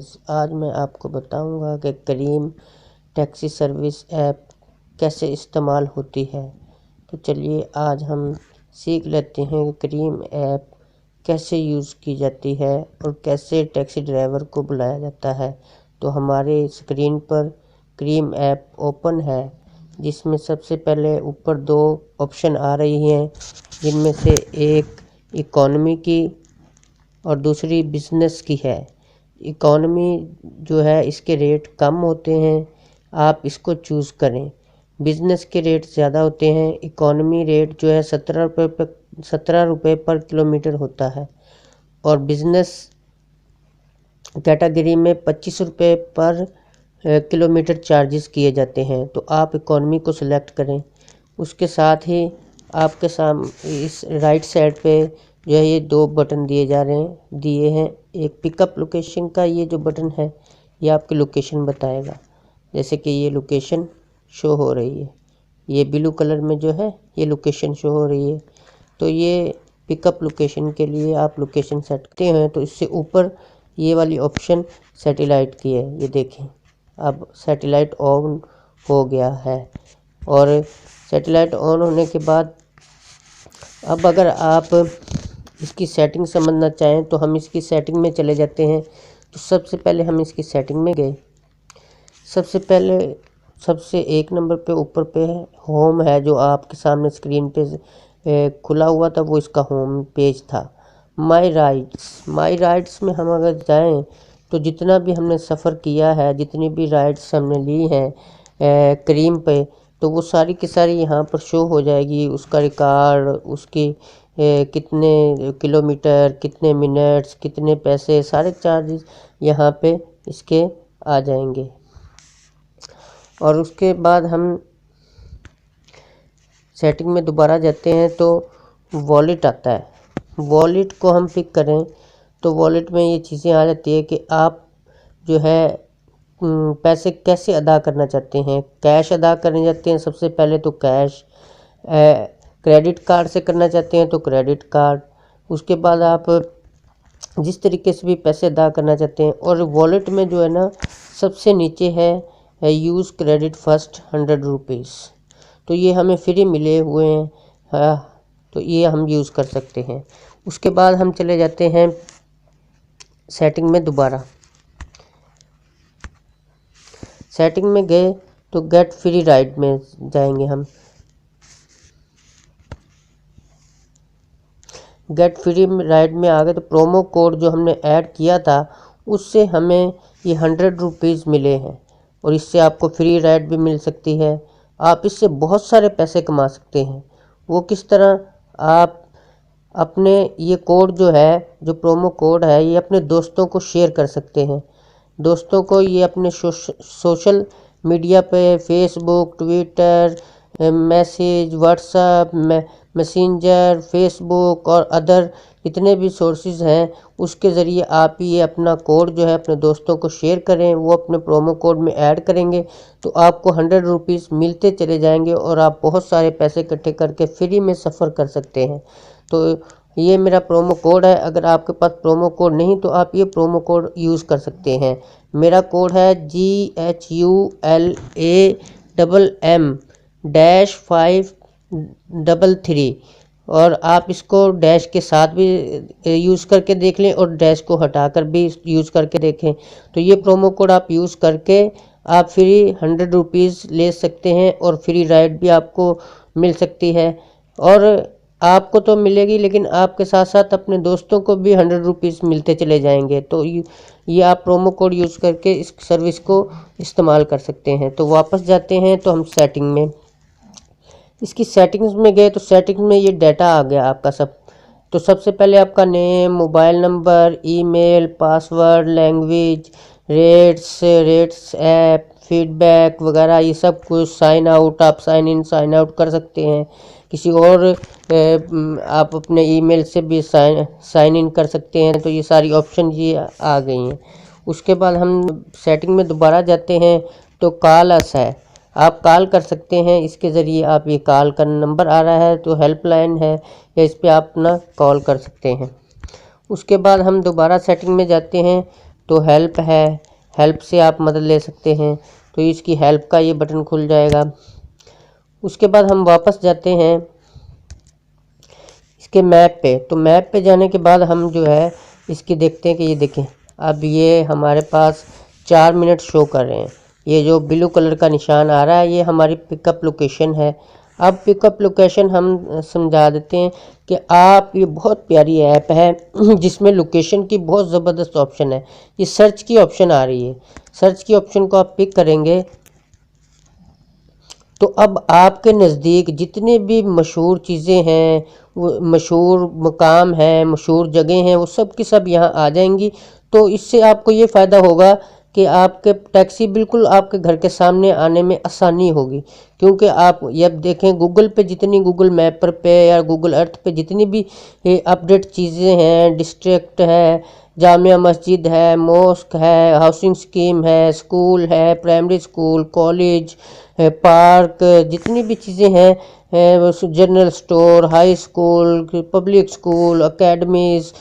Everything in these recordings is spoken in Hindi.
गाइस, आज मैं आपको बताऊंगा कि करीम टैक्सी सर्विस ऐप कैसे इस्तेमाल होती है। तो चलिए आज हम सीख लेते हैं कि करीम ऐप कैसे यूज़ की जाती है और कैसे टैक्सी ड्राइवर को बुलाया जाता है। तो हमारे स्क्रीन पर करीम ऐप ओपन है, जिसमें सबसे पहले ऊपर दो ऑप्शन आ रही हैं, जिनमें से एक इकॉनमी की और दूसरी बिज़नेस की है। इकॉनमी जो है इसके रेट कम होते हैं, आप इसको चूज़ करें। बिज़नेस के रेट ज़्यादा होते हैं। इकॉनमी रेट जो है 17 रुपये पर किलोमीटर होता है और बिज़नेस कैटेगरी में 25 रुपये पर किलोमीटर चार्जेस किए जाते हैं। तो आप इकॉनमी को सिलेक्ट करें। उसके साथ ही आपके सामने इस राइट साइड पे जो है ये दो बटन दिए हैं। एक पिकअप लोकेशन का ये जो बटन है, ये आपकी लोकेशन बताएगा। जैसे कि ये लोकेशन शो हो रही है, ये ब्लू कलर में जो है ये लोकेशन शो हो रही है। तो ये पिकअप लोकेशन के लिए आप लोकेशन सेट करते हैं। तो इससे ऊपर ये वाली ऑप्शन सैटेलाइट की है, ये देखें अब सैटेलाइट ऑन हो गया है। और सैटेलाइट ऑन होने के बाद अब अगर आप इसकी सेटिंग समझना चाहें तो हम इसकी सेटिंग में चले जाते हैं। तो सबसे पहले हम इसकी सेटिंग में गए। सबसे एक नंबर पे ऊपर पे है होम है, जो आपके सामने स्क्रीन पे खुला हुआ था, वो इसका होम पेज था। माई राइड्स में हम अगर जाएं तो जितना भी हमने सफ़र किया है, जितनी भी राइड्स हमने ली हैं करीम पे, तो वो सारी की सारी यहाँ पर शो हो जाएगी। उसका रिकॉर्ड, उसकी कितने किलोमीटर, कितने मिनट्स, कितने पैसे, सारे चार्जेस यहाँ पे इसके आ जाएंगे। और उसके बाद हम सेटिंग में दोबारा जाते हैं तो वॉलेट आता है। वॉलेट को हम पिक करें तो वॉलेट में ये चीज़ें आ जाती है कि आप जो है पैसे कैसे अदा करना चाहते हैं। कैश अदा करने जाते हैं सबसे पहले तो कैश, क्रेडिट कार्ड से करना चाहते हैं तो क्रेडिट कार्ड। उसके बाद आप जिस तरीके से भी पैसे अदा करना चाहते हैं। और वॉलेट में जो है ना, सबसे नीचे है यूज़ क्रेडिट फर्स्ट 100 रुपीज़। तो ये हमें फ्री मिले हुए हैं, तो ये हम यूज़ कर सकते हैं। उसके बाद हम चले जाते हैं सेटिंग में दोबारा। सेटिंग में गए तो गेट फ्री राइड में जाएंगे हम। गेट फ्री राइड में आ गए तो प्रोमो कोड जो हमने ऐड किया था, उससे हमें ये 100 रुपीज़ मिले हैं और इससे आपको फ्री राइड भी मिल सकती है। आप इससे बहुत सारे पैसे कमा सकते हैं। वो किस तरह, आप अपने ये कोड जो है, जो प्रोमो कोड है, ये अपने दोस्तों को शेयर कर सकते हैं। दोस्तों को ये अपने सोशल मीडिया पे, Facebook, Twitter, message, WhatsApp, messenger, Facebook और अदर जितने भी सोर्सेज हैं, उसके ज़रिए आप ये अपना कोड जो है अपने दोस्तों को शेयर करें। वो अपने प्रोमो कोड में ऐड करेंगे तो आपको 100 रुपीज़ मिलते चले जाएंगे और आप बहुत सारे पैसे इकट्ठे करके फ्री में सफ़र कर सकते हैं। तो ये मेरा प्रोमो कोड है। अगर आपके पास प्रोमो कोड नहीं तो आप ये प्रोमो कोड यूज़ कर सकते हैं। मेरा कोड है GHULAMM-533 और आप इसको डैश के साथ भी यूज़ करके देख लें और डैश को हटाकर भी यूज़ करके देखें। तो ये प्रोमो कोड आप यूज़ करके आप फ्री 100 रुपीज़ ले सकते हैं और फ्री राइड भी आपको मिल सकती है। और आपको तो मिलेगी, लेकिन आपके साथ साथ अपने दोस्तों को भी 100 रुपीज़ मिलते चले जाएंगे। तो ये आप प्रोमो कोड यूज़ करके इस सर्विस को इस्तेमाल कर सकते हैं। तो वापस जाते हैं तो हम सेटिंग में, इसकी सेटिंग्स में गए तो सेटिंग में ये डाटा आ गया आपका सब। तो सबसे पहले आपका name, mobile number, email, password, language, rates app, feedback वगैरह, ये सब कुछ। साइन आउट, आप साइन इन साइन आउट कर सकते हैं। किसी और आप अपने ईमेल से भी साइन इन कर सकते हैं। तो ये सारी ऑप्शन ये आ गई हैं। उसके बाद हम सेटिंग में दोबारा जाते हैं तो कॉल अस है, आप कॉल कर सकते हैं। इसके ज़रिए आप, ये कॉल का नंबर आ रहा है तो हेल्पलाइन है, या इस पर आप अपना कॉल कर सकते हैं। उसके बाद हम दोबारा सेटिंग में जाते हैं तो हेल्प है, हेल्प से आप मदद ले सकते हैं। तो इसकी हेल्प का ये बटन खुल जाएगा। उसके बाद हम वापस जाते हैं इसके मैप पे। तो मैप पे जाने के बाद हम जो है इसकी देखते हैं कि ये देखें, अब ये हमारे पास 4 मिनट शो कर रहे हैं। ये जो ब्लू कलर का निशान आ रहा है ये हमारी पिकअप लोकेशन है। अब पिकअप लोकेशन हम समझा देते हैं कि आप, ये बहुत प्यारी ऐप है जिसमें लोकेशन की बहुत ज़बरदस्त ऑप्शन है। ये सर्च की ऑप्शन आ रही है, सर्च की ऑप्शन को आप पिक करेंगे तो अब आपके नज़दीक जितने भी मशहूर चीज़ें हैं, वो मशहूर मकाम हैं, मशहूर जगह हैं, वो सब की सब यहाँ आ जाएंगी। तो इससे आपको ये फ़ायदा होगा कि आपके टैक्सी बिल्कुल आपके घर के सामने आने में आसानी होगी। क्योंकि आप ये देखें, गूगल पे जितनी, गूगल मैप पे या गूगल अर्थ पे जितनी भी अपडेट चीज़ें हैं, डिस्ट्रिक्ट है, जामिया मस्जिद है, मॉस्क है, हाउसिंग स्कीम है, स्कूल है, प्राइमरी स्कूल, कॉलेज, पार्क, जितनी भी चीज़ें हैं, general store, high school, public school, academies,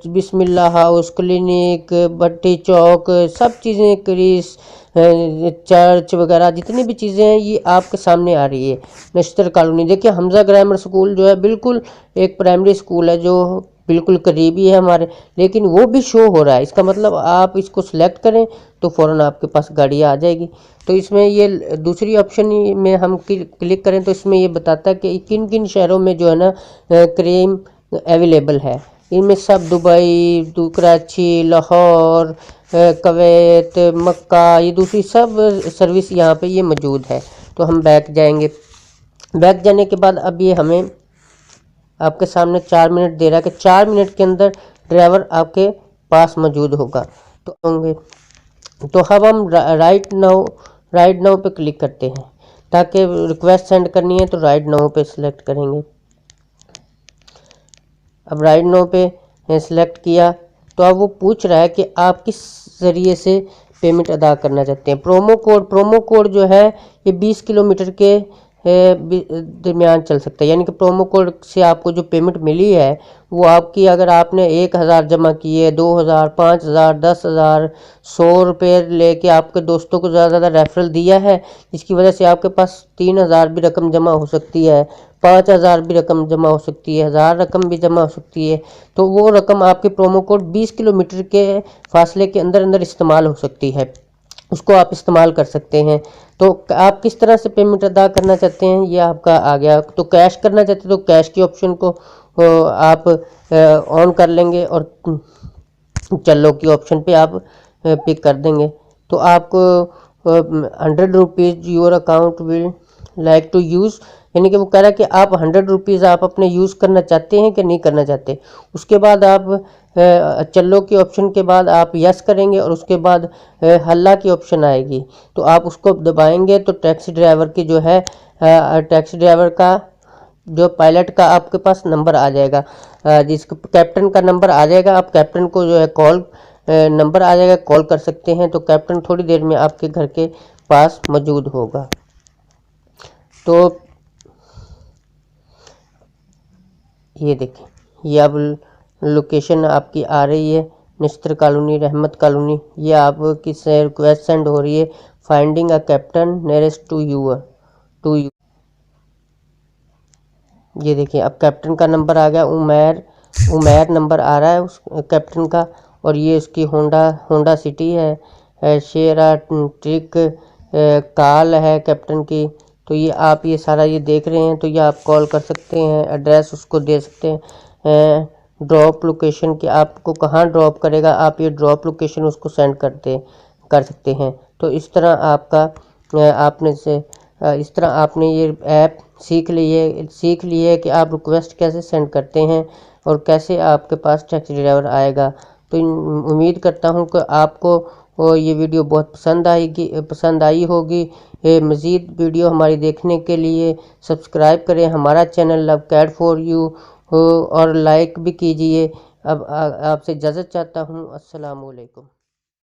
Bismillah house, clinic, Bhatti Chowk, सब चीज़ें, क्रीस, चर्च वगैरह जितनी भी चीज़ें हैं ये आपके सामने आ रही है। नश्तर कॉलोनी देखिए, हमजा ग्रामर स्कूल जो है बिल्कुल एक प्राइमरी स्कूल है जो बिल्कुल करीबी है हमारे, लेकिन वो भी शो हो रहा है। इसका मतलब आप इसको सिलेक्ट करें तो फ़ौरन आपके पास गाड़ी आ जाएगी। तो इसमें ये दूसरी ऑप्शन में हम क्लिक करें तो इसमें ये बताता है कि किन किन शहरों में जो है ना क्रीम अवेलेबल है। इनमें सब दुबई, कराची, लाहौर, कुवैत, मक्का, ये दूसरी सब सर्विस यहाँ पे ये मौजूद है। तो हम बैक जाएंगे। बैक जाने के बाद अब ये हमें आपके सामने 4 मिनट दे रहा है कि 4 मिनट के अंदर ड्राइवर आपके पास मौजूद होगा। तो होंगे तो अब हम राइट नाउ पे क्लिक करते हैं। ताकि रिक्वेस्ट सेंड करनी है तो राइट नाउ पे सिलेक्ट करेंगे। अब राइट नाउ पे सिलेक्ट किया तो अब वो पूछ रहा है कि आप किस ज़रिए से पेमेंट अदा करना चाहते हैं। प्रोमो कोड जो है ये 20 किलोमीटर के दरमियान चल सकता है। यानी कि प्रोमो कोड से आपको जो पेमेंट मिली है वो आपकी, अगर आपने 1000 जमा किए, 2000, 5000, 10,000, 100 रुपये लेके आपके दोस्तों को ज़्यादा ज़्यादा रेफरल दिया है, जिसकी वजह से आपके पास 3000 भी रकम जमा हो सकती है, 5000 भी रकम जमा हो सकती है, 1000 रकम भी जमा हो सकती है। तो वो रकम आपके प्रोमो कोड 20 किलोमीटर के फासले के अंदर अंदर इस्तेमाल हो सकती है, उसको आप इस्तेमाल कर सकते हैं। तो आप किस तरह से पेमेंट अदा करना चाहते हैं ये आपका आ गया। तो कैश करना चाहते हैं तो कैश की ऑप्शन को आप ऑन कर लेंगे और चलो की ऑप्शन पे आप पिक कर देंगे। तो आपको 100 rupees your account will like to use, यानी कि वो कह रहा है कि आप 100 रुपीज़ आप अपने यूज़ करना चाहते हैं कि नहीं करना चाहते। उसके बाद आप चलो की ऑप्शन के बाद आप यस करेंगे और उसके बाद हल्ला की ऑप्शन आएगी तो आप उसको दबाएंगे तो टैक्सी ड्राइवर की जो है टैक्सी ड्राइवर का जो पायलट का आपके पास नंबर आ जाएगा, जिसको कैप्टन का नंबर आ जाएगा। आप कैप्टन को जो है कॉल नंबर आ जाएगा, कॉल कर सकते हैं। तो कैप्टन थोड़ी देर में आपके घर के पास मौजूद होगा। तो ये देखें, ये अब लोकेशन आपकी आ रही है, नश्तर कॉलोनी, रहमत कॉलोनी। ये आपकी रिक्वेस्ट सेंड हो रही है, finding a captain nearest to you. ये देखिए, अब कैप्टन का नंबर आ गया, उमैर नंबर आ रहा है उस कैप्टन का। और ये उसकी होंडा सिटी है, शेरा ट्रिक काल है कैप्टन की। तो ये आप ये सारा ये देख रहे हैं, तो ये आप कॉल कर सकते हैं, एड्रेस उसको दे सकते हैं, ड्रॉप लोकेशन कि आपको कहाँ ड्रॉप करेगा, आप ये ड्रॉप लोकेशन उसको सेंड कर सकते हैं। तो इस तरह इस तरह आपने ये ऐप सीख ली है कि आप रिक्वेस्ट कैसे सेंड करते हैं और कैसे आपके पास टैक्सी ड्राइवर आएगा। तो उम्मीद करता हूं कि आपको ये वीडियो बहुत पसंद आई होगी। मज़ीद वीडियो हमारी देखने के लिए सब्सक्राइब करें हमारा channel love cat for you और लाइक भी कीजिए। अब आपसे इजाज़त चाहता हूँ। अस्सलाम वालेकुम।